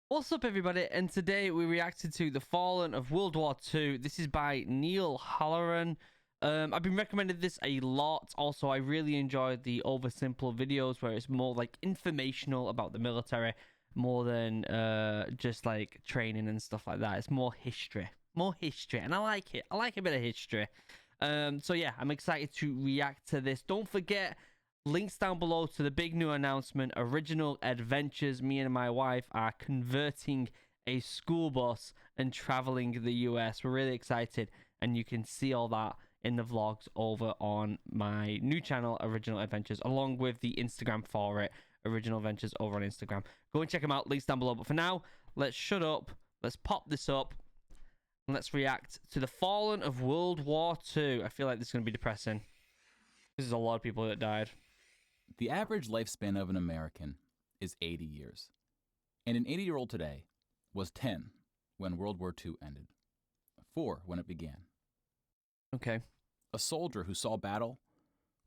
What's up, everybody? And today we reacted to The Fallen of World War II. This is by Neil Halloran. I've been recommended this a lot. Also, I really enjoyed the oversimple videos where it's more like informational about the military, more than just like training and stuff like that. It's more history, and I like it. I like a bit of history. So yeah, I'm excited to react to this. Don't forget, links down below to the big new announcement, OriginalAdventures. Me and my wife are converting a school bus and traveling the US. We're really excited, and you can see all that in the vlogs over on my new channel, OriginalAdventures, along with the Instagram for it, OriginalAdventures over on Instagram. Go and check them out, links down below. But for now, let's shut up, let's pop this up, and let's react to The Fallen of World War II. I feel like this is going to be depressing. This is a lot of people that died. The average lifespan of an American is 80 years. And an 80-year-old today was 10 when World War II ended, 4 when it began. Okay. A soldier who saw battle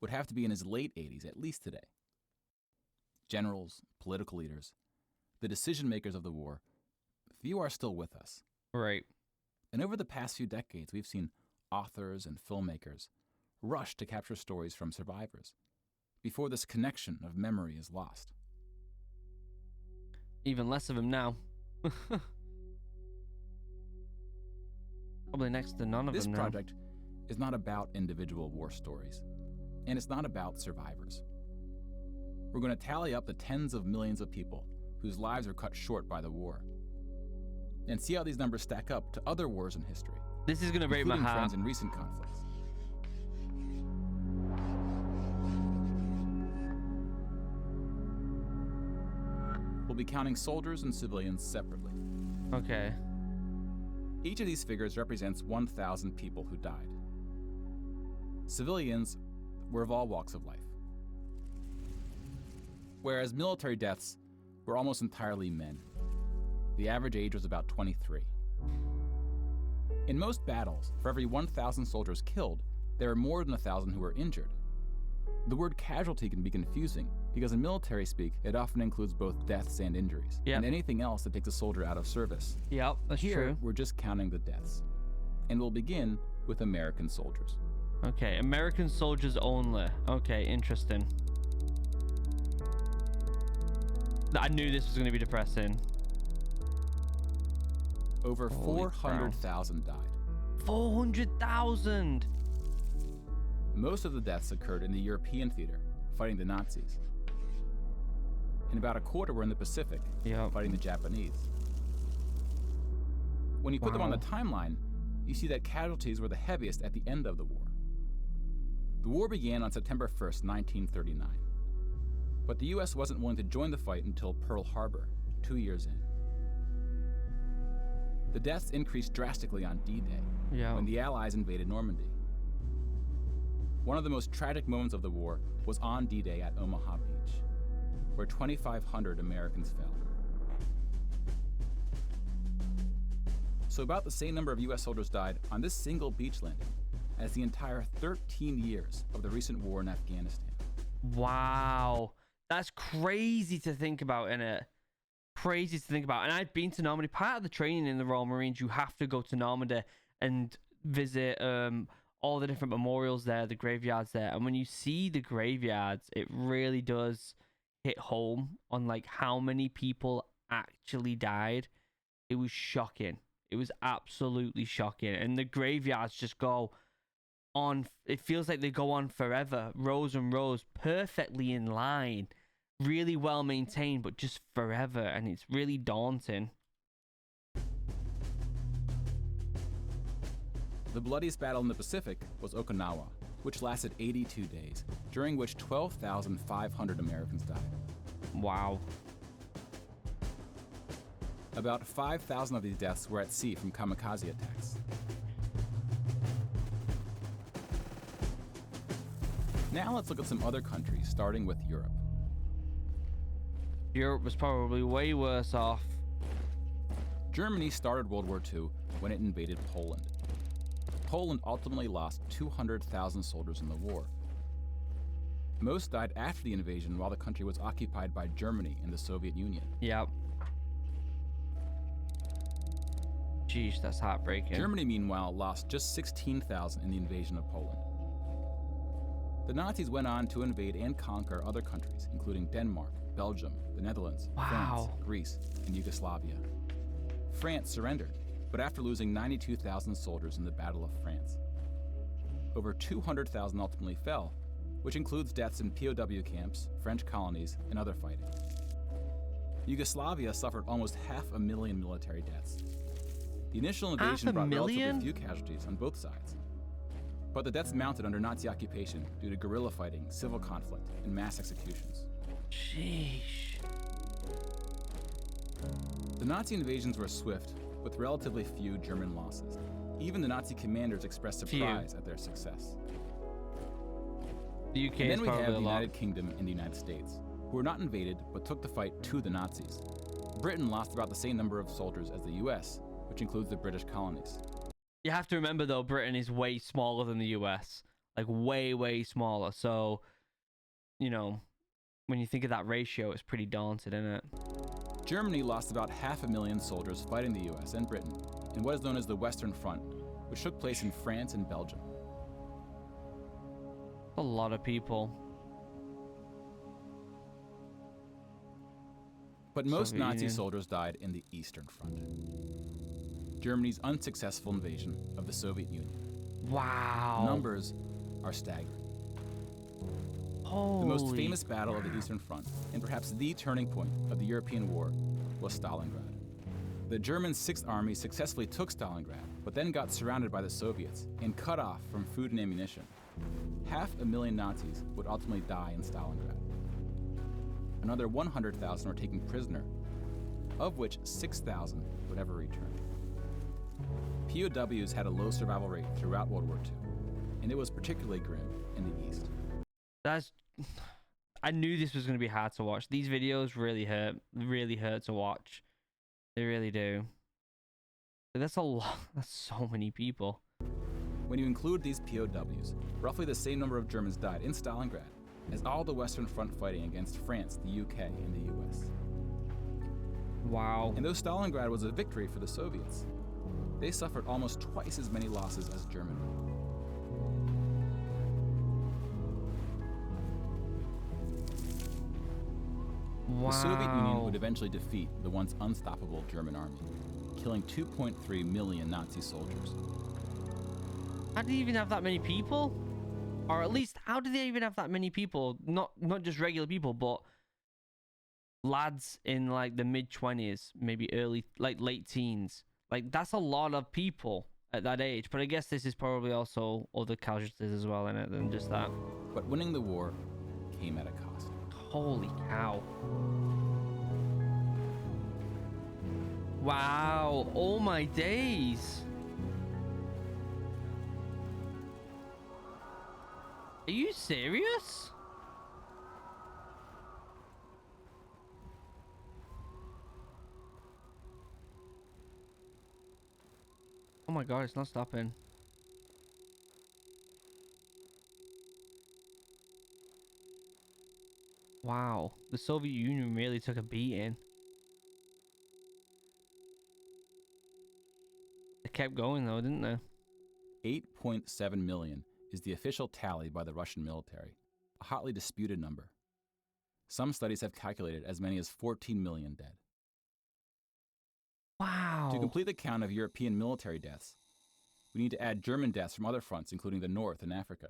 would have to be in his late 80s at least today. Generals, political leaders, the decision makers of the war, few are still with us. Right. And over the past few decades, we've seen authors and filmmakers rush to capture stories from survivors before this connection of memory is lost. Even less of them now. Probably next to none of This them now. project is not about individual war stories, and it's not about survivors. We're going to tally up the tens of millions of people whose lives were cut short by the war, and see how these numbers stack up to other wars in history. This is going to break my including heart. trends in recent conflicts. We'll be counting soldiers and civilians separately. Okay. Each of these figures represents 1,000 people who died. Civilians were of all walks of life, whereas military deaths were almost entirely men. The average age was about 23. In most battles, for every 1,000 soldiers killed, there are more than 1,000 who were injured. The word casualty can be confusing because in military speak, it often includes both deaths and injuries, and anything else that takes a soldier out of service. Yep, that's Here, true. we're just counting the deaths. And we'll begin with American soldiers. Okay, American soldiers only. Okay, interesting. I knew this was going to be depressing. Over Holy 400,000 died. 400,000! Most of the deaths occurred in the European theater, fighting the Nazis. And about a quarter were in the Pacific, fighting the Japanese. When you put them on the timeline, you see that casualties were the heaviest at the end of the war. The war began on September 1st, 1939. But the US wasn't willing to join the fight until Pearl Harbor, 2 years in. The deaths increased drastically on D-Day, when the Allies invaded Normandy. One of the most tragic moments of the war was on D-Day at Omaha Beach, where 2,500 Americans fell. So about the same number of US soldiers died on this single beach landing as the entire 13 years of the recent war in Afghanistan. Wow. That's crazy to think about, innit? Crazy to think about. And I've been to Normandy. Part of the training in the Royal Marines, you have to go to Normandy and visit all the different memorials there, the graveyards there. And when you see the graveyards, it really does hit home on like how many people actually died. It was shocking. It was absolutely shocking. And the graveyards just go on. It feels like they go on forever, rows and rows, perfectly in line, really well maintained, but just forever. And it's really daunting. The bloodiest battle in the Pacific was Okinawa, which lasted 82 days, during which 12,500 Americans died. Wow. About 5,000 of these deaths were at sea from kamikaze attacks. Now let's look at some other countries, starting with Europe. Europe was probably way worse off. Germany started World War II when it invaded Poland. Poland ultimately lost 200,000 soldiers in the war. Most died after the invasion while the country was occupied by Germany and the Soviet Union. Yep. Jeez, that's heartbreaking. Germany, meanwhile, lost just 16,000 in the invasion of Poland. The Nazis went on to invade and conquer other countries, including Denmark, Belgium, the Netherlands, France, Greece, and Yugoslavia. France surrendered, but after losing 92,000 soldiers in the Battle of France. Over 200,000 ultimately fell, which includes deaths in POW camps, French colonies, and other fighting. Yugoslavia suffered almost 500,000 military deaths. The initial invasion brought relatively few casualties on both sides. But the deaths mounted under Nazi occupation due to guerrilla fighting, civil conflict, and mass executions. Sheesh. The Nazi invasions were swift, with relatively few German losses. Even the Nazi commanders expressed surprise at their success. The UK and is then we probably have the a lot. United Kingdom and the United States, who were not invaded but took the fight to the Nazis. Britain lost about the same number of soldiers as the US, which includes the British colonies. You have to remember, though, Britain is way smaller than the US. Like, way, way smaller. So, you know, when you think of that ratio, it's pretty daunting, isn't it? Germany lost about 500,000 soldiers fighting the US and Britain in what is known as the Western Front, which took place in France and Belgium. A lot of people. But most Soviet Nazi Union. soldiers died in the Eastern Front, Germany's unsuccessful invasion of the Soviet Union. Wow. Numbers are staggering. Holy The most famous battle of the Eastern Front, and perhaps the turning point of the European war, was Stalingrad. The German Sixth Army successfully took Stalingrad, but then got surrounded by the Soviets and cut off from food and ammunition. 500,000 Nazis would ultimately die in Stalingrad. Another 100,000 were taken prisoner, of which 6,000 would ever return. POWs had a low survival rate throughout World War II, and it was particularly grim in the East. That's... I knew this was going to be hard to watch. These videos really hurt to watch. They really do. But that's a lot. That's so many people. When you include these POWs, roughly the same number of Germans died in Stalingrad as all the Western Front fighting against France, the UK, and the US. Wow. And though Stalingrad was a victory for the Soviets, they suffered almost twice as many losses as Germany. Wow. The Soviet Union would eventually defeat the once unstoppable German army, killing 2.3 million Nazi soldiers. How did they even have that many people? Or at least, how did they even have that many people? Not just regular people, but lads in like the mid-20s, maybe late teens. Like, that's a lot of people at that age. But I guess this is probably also other casualties as well in it than just that. But winning the war came at a cost. Holy cow. Wow. Oh my days. Are you serious? Oh my god, it's not stopping. Wow, the Soviet Union really took a beating. They kept going though, didn't they? 8.7 million is the official tally by the Russian military, a hotly disputed number. Some studies have calculated as many as 14 million dead. Wow. To complete the count of European military deaths, we need to add German deaths from other fronts, including the North and Africa,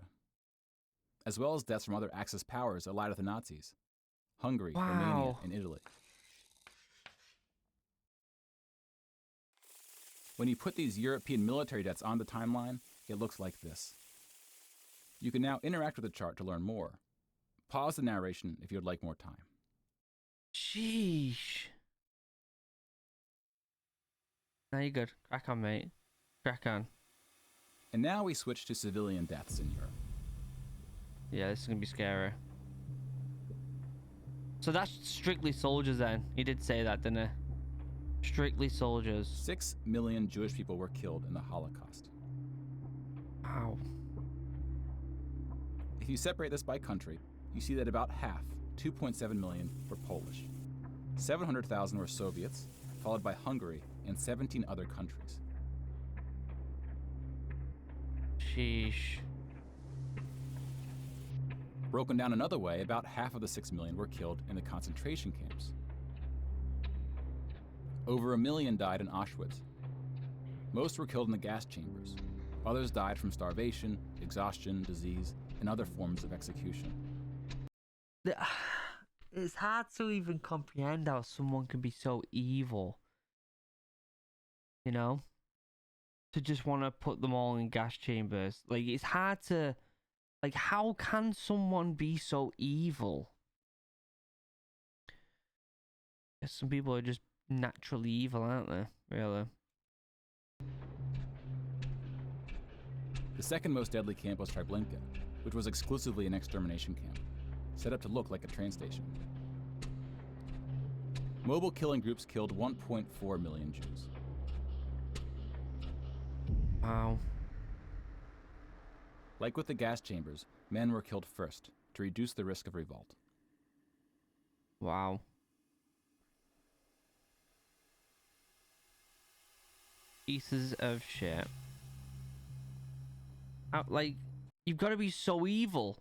as well as deaths from other Axis powers allied with the Nazis, Hungary, Romania, and Italy. When you put these European military deaths on the timeline, it looks like this. You can now interact with the chart to learn more. Pause the narration if you would like more time. Sheesh. Now you're good. Crack on, mate. Crack on. And now we switch to civilian deaths in Europe. Yeah, this is gonna be scary. So that's strictly soldiers then. He did say that, didn't he? Strictly soldiers. 6 million Jewish people were killed in the Holocaust. Wow. If you separate this by country, you see that about half, 2.7 million, were Polish. 700,000 were Soviets, followed by Hungary and 17 other countries. Sheesh. Broken down another way, about half of the 6 million were killed in the concentration camps. Over 1 million died in Auschwitz. Most were killed in the gas chambers. Others died from starvation, exhaustion, disease, and other forms of execution. It's hard to even comprehend how someone can be so evil. You know? To just want to put them all in gas chambers. Like, it's hard to... Like, how can someone be so evil? Guess some people are just naturally evil, aren't they? Really? The second most deadly camp was Treblinka, which was exclusively an extermination camp, set up to look like a train station. Mobile killing groups killed 1.4 million Jews. Wow. Like with the gas chambers, men were killed first to reduce the risk of revolt. Wow. Pieces of shit. Like, you've got to be so evil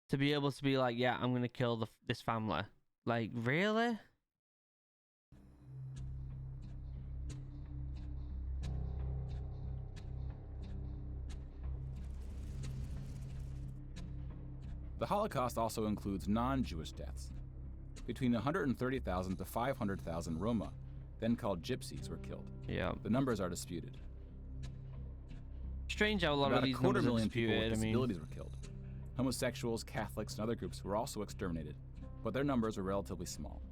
to be able to be like, yeah, I'm going to kill this family. Like, really? The Holocaust also includes non-Jewish deaths. Between 130,000 to 500,000 Roma, then called Gypsies, were killed. Yeah. The numbers are disputed. Strange how a lot About of these a quarter numbers are million people disputed. with I mean, disabilities were killed. Homosexuals, Catholics, and other groups were also exterminated, but their numbers were relatively small.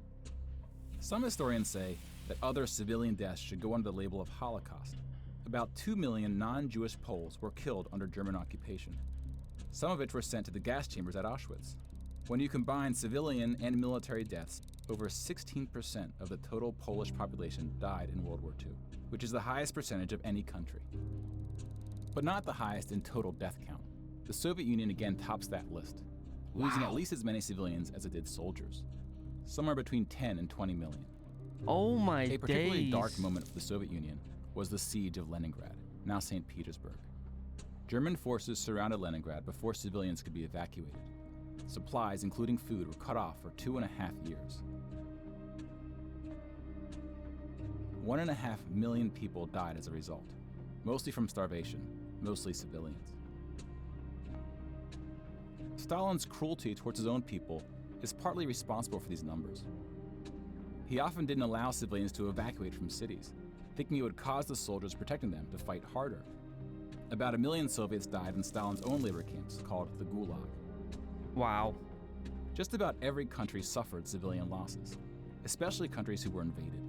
Some historians say that other civilian deaths should go under the label of Holocaust. About 2 million non-Jewish Poles were killed under German occupation, some of which were sent to the gas chambers at Auschwitz. When you combine civilian and military deaths, over 16% of the total Polish population died in World War II, which is the highest percentage of any country. But not the highest in total death count. The Soviet Union again tops that list, losing at least as many civilians as it did soldiers, somewhere between 10 and 20 million. oh my A particularly days. dark moment for the Soviet Union was the siege of Leningrad, now St. Petersburg. German forces surrounded Leningrad before civilians could be evacuated. Supplies, including food, were cut off for 2.5 years. 1.5 million people died as a result, mostly from starvation, mostly civilians. Stalin's cruelty towards his own people is partly responsible for these numbers. He often didn't allow civilians to evacuate from cities, thinking it would cause the soldiers protecting them to fight harder. About 1 million Soviets died in Stalin's own labor camps, called the Gulag. Wow. Just about every country suffered civilian losses, especially countries who were invaded.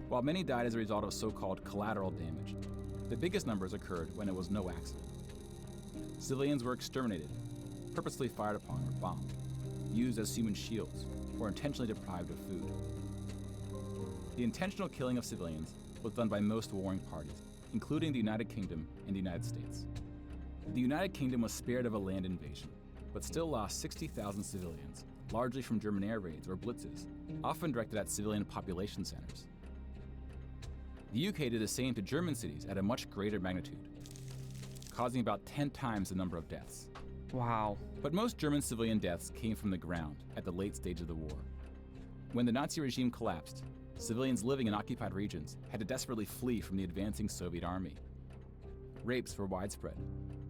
While many died as a result of so-called collateral damage, the biggest numbers occurred when it was no accident. Civilians were exterminated, purposely fired upon or bombed, used as human shields, or intentionally deprived of food. The intentional killing of civilians was done by most warring parties, including the United Kingdom and the United States. The United Kingdom was spared of a land invasion, but still lost 60,000 civilians, largely from German air raids or blitzes, often directed at civilian population centers. The UK did the same to German cities at a much greater magnitude, causing about 10 times the number of deaths. Wow. But most German civilian deaths came from the ground at the late stage of the war. When the Nazi regime collapsed, civilians living in occupied regions had to desperately flee from the advancing Soviet army. Rapes were widespread,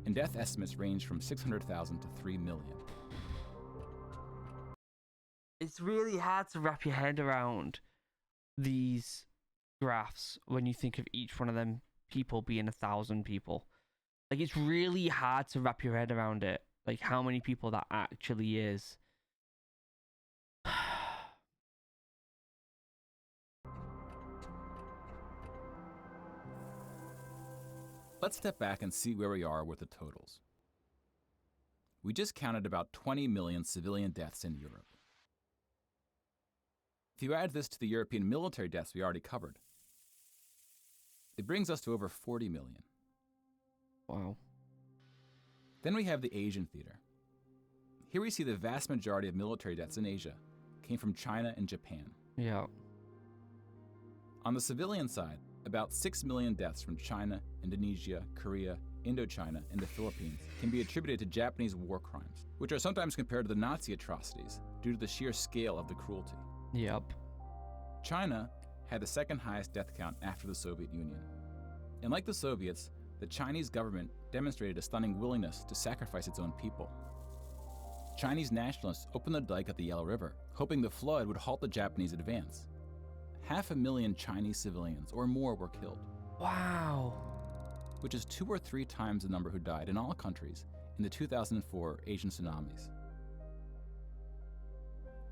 and death estimates ranged from 600,000 to 3 million. It's really hard to wrap your head around these graphs when you think of each one of them people being 1,000 people. Like, it's really hard to wrap your head around it, like how many people that actually is. Let's step back and see where we are with the totals. We just counted about 20 million civilian deaths in Europe. If you add this to the European military deaths we already covered, it brings us to over 40 million. Wow. Then we have the Asian theater. Here we see the vast majority of military deaths in Asia came from China and Japan. Yeah. On the civilian side, about 6 million deaths from China, Indonesia, Korea, Indochina, and the Philippines can be attributed to Japanese war crimes, which are sometimes compared to the Nazi atrocities due to the sheer scale of the cruelty. Yep. China had the second highest death count after the Soviet Union. And like the Soviets, the Chinese government demonstrated a stunning willingness to sacrifice its own people. Chinese nationalists opened the dike at the Yellow River, hoping the flood would halt the Japanese advance. 500,000 Chinese civilians or more were killed. Wow. Which is 2 or 3 times the number who died in all countries in the 2004 Asian tsunamis.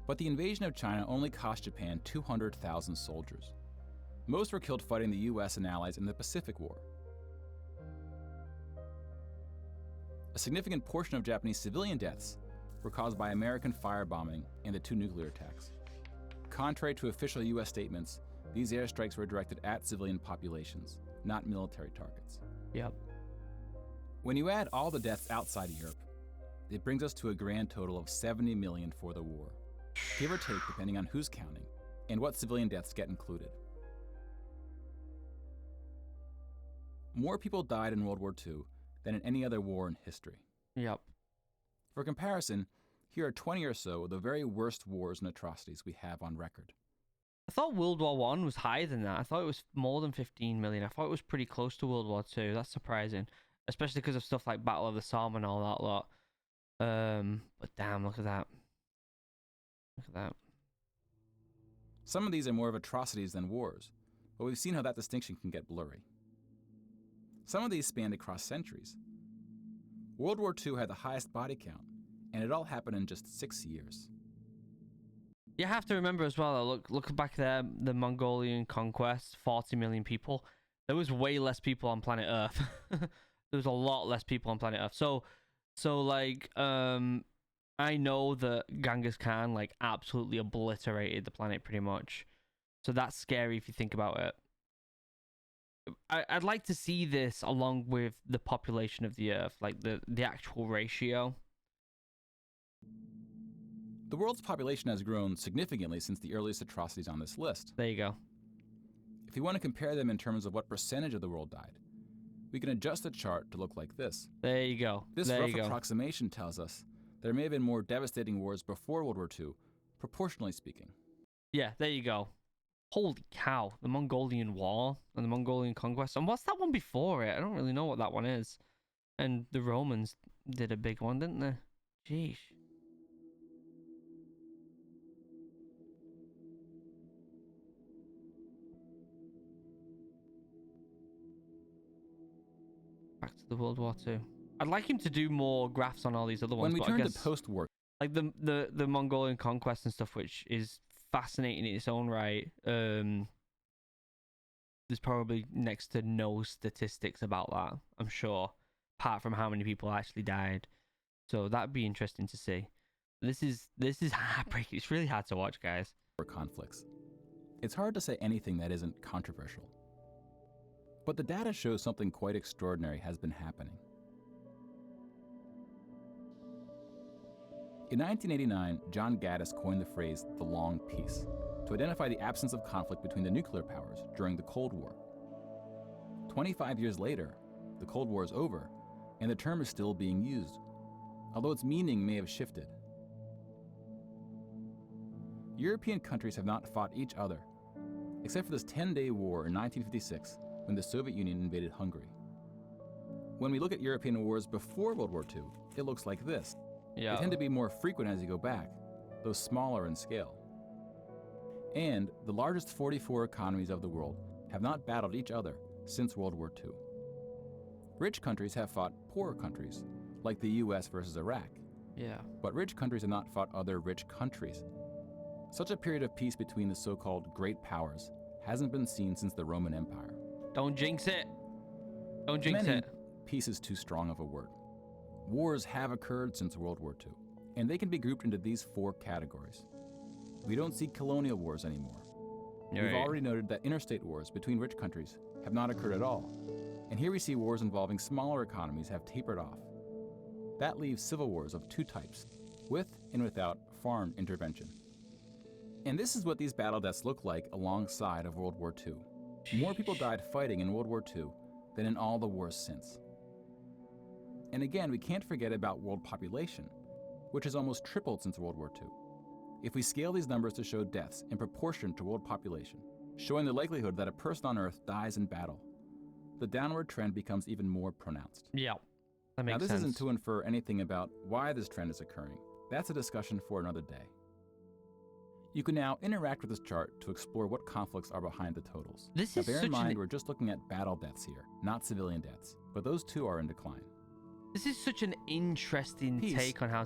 But the invasion of China only cost Japan 200,000 soldiers. Most were killed fighting the US and allies in the Pacific War. A significant portion of Japanese civilian deaths were caused by American firebombing and the 2 nuclear attacks. Contrary to official US statements, these airstrikes were directed at civilian populations, not military targets. Yep. When you add all the deaths outside of Europe, it brings us to a grand total of 70 million for the war, give or take depending on who's counting and what civilian deaths get included. More people died in World War II than in any other war in history. Yep. For comparison, here are 20 or so of the very worst wars and atrocities we have on record. I thought World War I was higher than that. I thought it was more than 15 million. I thought it was pretty close to World War II. That's surprising, especially because of stuff like Battle of the Somme and all that lot. But damn, look at that. Look at that. Some of these are more of atrocities than wars, but we've seen how that distinction can get blurry. Some of these spanned across centuries. World War II had the highest body count, and it all happened in just 6 years. You have to remember as well, look back there, the Mongolian conquest, 40 million people. There was way less people on planet Earth. There was a lot less people on planet Earth. So like, I know that Genghis Khan, like, absolutely obliterated the planet pretty much. So that's scary if you think about it. I'd like to see this along with the population of the Earth, like the actual ratio. The world's population has grown significantly since the earliest atrocities on this list. There you go. If you want to compare them in terms of what percentage of the world died, we can adjust the chart to look like this. There you go. This rough approximation tells us there may have been more devastating wars before World War II, proportionally speaking. Yeah, there you go. Holy cow, the Mongolian War and the Mongolian Conquest. And what's that one before it? I don't really know what that one is. And the Romans did a big one, didn't they? Jeez. Back to the World War II. I'd like him to do more graphs on all these other ones. When we turn to post-war, like the Mongolian conquest and stuff, which is fascinating in its own right. There's probably next to no statistics about that, I'm sure, apart from how many people actually died. So that'd be interesting to see. This is heartbreaking. It's really hard to watch, guys. Conflicts. It's hard to say anything that isn't controversial. But the data shows something quite extraordinary has been happening. In 1989, John Gaddis coined the phrase the long peace to identify the absence of conflict between the nuclear powers during the Cold War. 25 years later, the Cold War is over, and the term is still being used, although its meaning may have shifted. European countries have not fought each other, except for this 10-day war in 1956 when the Soviet Union invaded Hungary. When we look at European wars before World War II, it looks like this. Yeah. They tend to be more frequent as you go back, though smaller in scale. And the largest 44 economies of the world have not battled each other since World War II. Rich countries have fought poorer countries, like the US versus Iraq. Yeah. But rich countries have not fought other rich countries. Such a period of peace between the so-called great powers hasn't been seen since the Roman Empire. Don't jinx it. Don't jinx it. Peace is too strong of a word. Wars have occurred since World War II, and they can be grouped into these 4 categories. We don't see colonial wars anymore. We've already noted that interstate wars between rich countries have not occurred at all, and here we see wars involving smaller economies have tapered off. That leaves civil wars of 2 types, with and without foreign intervention. And this is what these battle deaths look like alongside of World War II. More people died fighting in World War II than in all the wars since. And again, we can't forget about world population, which has almost tripled since World War II. If we scale these numbers to show deaths in proportion to world population, showing the likelihood that a person on Earth dies in battle, the downward trend becomes even more pronounced. Yeah, that makes sense. Now, this sense. isn't to infer anything about why this trend is occurring. That's a discussion for another day. You can now interact with this chart to explore what conflicts are behind the totals. This now, is bear such in mind, an... we're just looking at battle deaths here, not civilian deaths, but those too are in decline. This is such an interesting take on how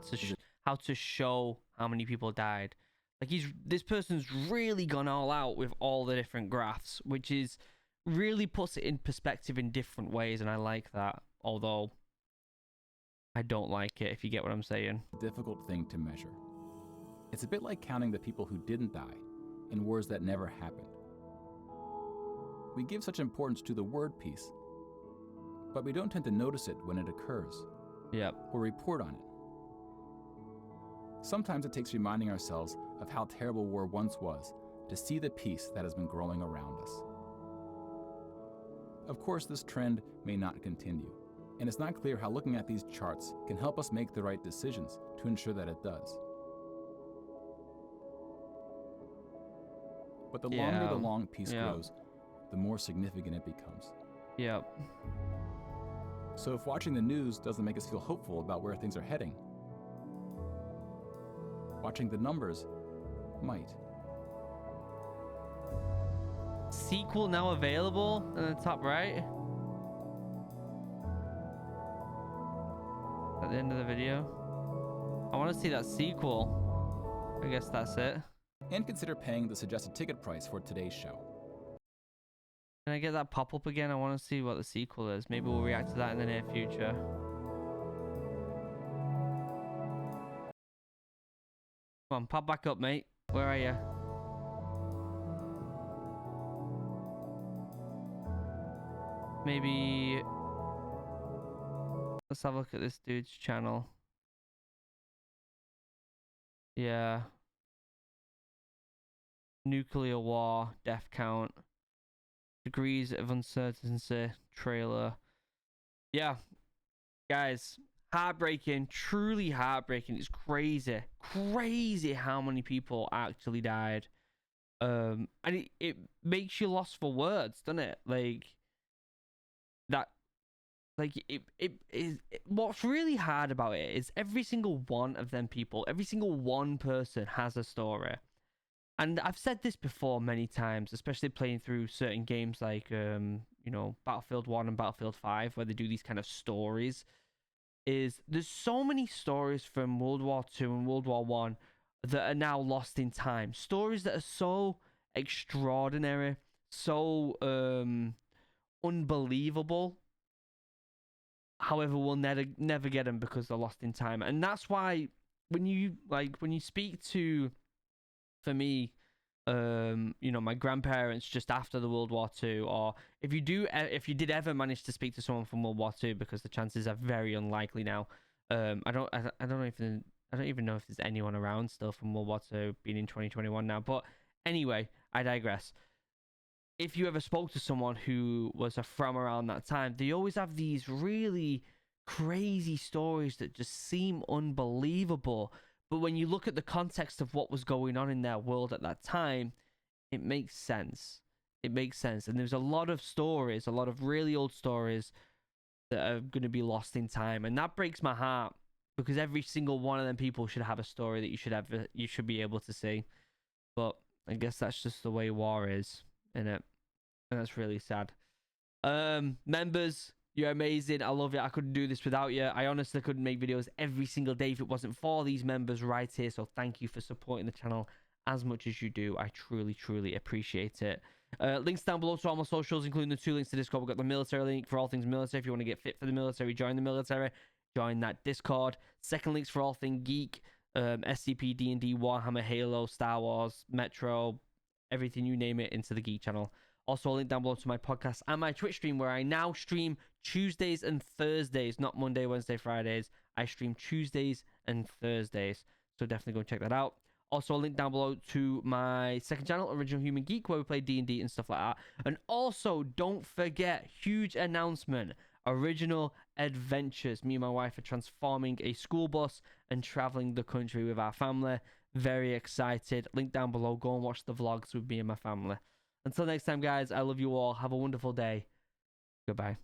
to show how many people died. Like, this person's really gone all out with all the different graphs, which is really puts it in perspective in different ways, and I like that. Although I don't like it, if you get what I'm saying. Difficult thing to measure. It's a bit like counting the people who didn't die in wars that never happened. We give such importance to the word piece, but we don't tend to notice it when it occurs. Yep. Or report on it. Sometimes it takes reminding ourselves of how terrible war once was to see the peace that has been growing around us. Of course, this trend may not continue, and it's not clear how looking at these charts can help us make the right decisions to ensure that it does. But the longer the long piece grows, the more significant it becomes. Yep. So if watching the news doesn't make us feel hopeful about where things are heading, watching the numbers might. Sequel now available in the top right. At the end of the video. I want to see that sequel. I guess that's it. And consider paying the suggested ticket price for today's show. Can I get that pop-up again? I want to see what the sequel is. Maybe we'll react to that in the near future. Come on, pop back up, mate. Where are you? Maybe... Let's have a look at this dude's channel. Yeah. Nuclear war, death count. Degrees of uncertainty, trailer. Yeah. Guys, heartbreaking, truly heartbreaking. It's crazy. Crazy how many people actually died. And it makes you lost for words, doesn't it? Like that. Like what's really hard about it is every single one of them people, every single one person has a story. And I've said this before many times, especially playing through certain games like you know, Battlefield 1 and Battlefield 5, where they do these kind of stories. Is there's so many stories from World War II and World War I that are now lost in time. Stories that are so extraordinary, so unbelievable. However, we'll never get them because they're lost in time. And that's why when you speak to, for me, you know, my grandparents just after the World War II, or if you did ever manage to speak to someone from World War II, because the chances are very unlikely now. I don't even know if there's anyone around still from World War II, being in 2021 now. But anyway, I digress. If you ever spoke to someone who was from around that time, they always have these really crazy stories that just seem unbelievable. But when you look at the context of what was going on in their world at that time, it makes sense. It makes sense. And there's a lot of stories, a lot of really old stories that are going to be lost in time. And that breaks my heart, because every single one of them people should have a story that you should be able to see. But I guess that's just the way war is, innit? And that's really sad. Members, you're amazing. I love you. I couldn't do this without you. I honestly couldn't make videos every single day if it wasn't for these members right here. So thank you for supporting the channel as much as you do. I truly, truly appreciate it. Links down below to all my socials, including the 2 links to Discord. We've got the military link for all things military. If you want to get fit for the military, join the military. Join that Discord. Second links for all things geek. SCP, D&D, Warhammer, Halo, Star Wars, Metro, everything you name it, into the Geek channel. Also, a link down below to my podcast and my Twitch stream, where I now stream Tuesdays and Thursdays, not Monday, Wednesday, Fridays. I stream Tuesdays and Thursdays, so definitely go check that out. Also, a link down below to my second channel, Original Human Geek, where we play D&D and stuff like that. And also, don't forget, huge announcement, Original Adventures. Me and my wife are transforming a school bus and traveling the country with our family. Very excited. Link down below. Go and watch the vlogs with me and my family. Until next time, guys, I love you all. Have a wonderful day. Goodbye.